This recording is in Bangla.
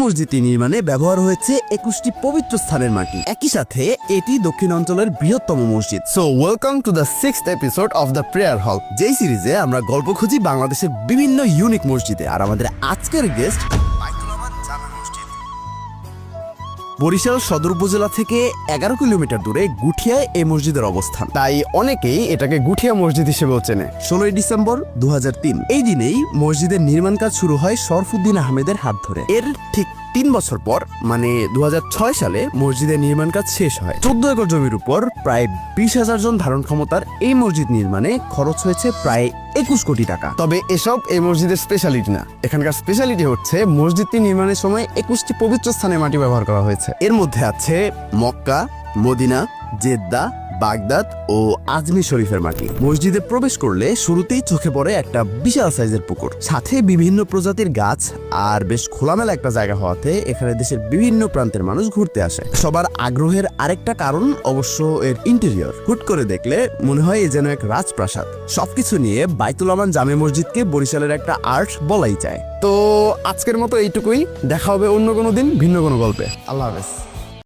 মসজিদটি নির্মাণে ব্যবহার হয়েছে 21টি পবিত্র স্থানের মাটি। একই সাথে এটি দক্ষিণ অঞ্চলের বৃহত্তম মসজিদ। So welcome to the 6th episode of the prayer hall. যেই সিরিজে আমরা গল্প খুঁজি বাংলাদেশের বিভিন্ন ইউনিক মসজিদে, আর আমাদের আজকের গেস্ট বরিশাল সদর উপজেলা থেকে 11 কিলোমিটার দূরে গুঠিয়ায় এই মসজিদের অবস্থান। তাই অনেকেই এটাকে গুঠিয়া মসজিদ হিসেবেও চেনে। 16 ডিসেম্বর 2003 এই দিনেই মসজিদের নির্মাণ কাজ শুরু হয় শরফুদ্দিন আহমেদের হাত ধরে। এর ঠিক 3 বছর পর মানে 2006 সালে মসজিদের নির্মাণ কাজ শেষ হয়। 14 একর জমির উপর প্রায় 20,000 জন ধারণ ক্ষমতার এই মসজিদ নির্মাণে খরচ হয়েছে প্রায় 21 কোটি টাকা। তবে এসব এই মসজিদের স্পেশালিটি না। এখানকার স্পেশালিটি হচ্ছে মসজিদটি নির্মাণের সময় 21টি পবিত্র স্থানে মাটি ব্যবহার করা হয়েছে। এর মধ্যে আছে মক্কা, মদিনা, জেদ্দা, বাগদাদ ও আজমির শরীফের মাটি। মসজিদে প্রবেশ করলে শুরুতেই চোখে পড়ে একটা বিশাল সাইজের পুকুর, সাথে বিভিন্ন প্রজাতির গাছ আর বেশ খোলামেলা একটা জায়গা হওয়াতে এখানে দেশের বিভিন্ন প্রান্তের মানুষ ঘুরতে আসে। সবার আগ্রহের আরেকটা কারণ অবশ্য এর ইন্টেরিয়র। হুট করে দেখলে মনে হয় এ যেন এক রাজপ্রাসাদ। সবকিছু নিয়ে বাইতুল আমান জামে মসজিদকে বরিশালের একটা আর্ট বলাই যায়। তো আজকের মতো এইটুকুই। দেখা হবে অন্য কোনো দিন ভিন্ন কোনো গল্পে। আল্লাহ হাফেজ।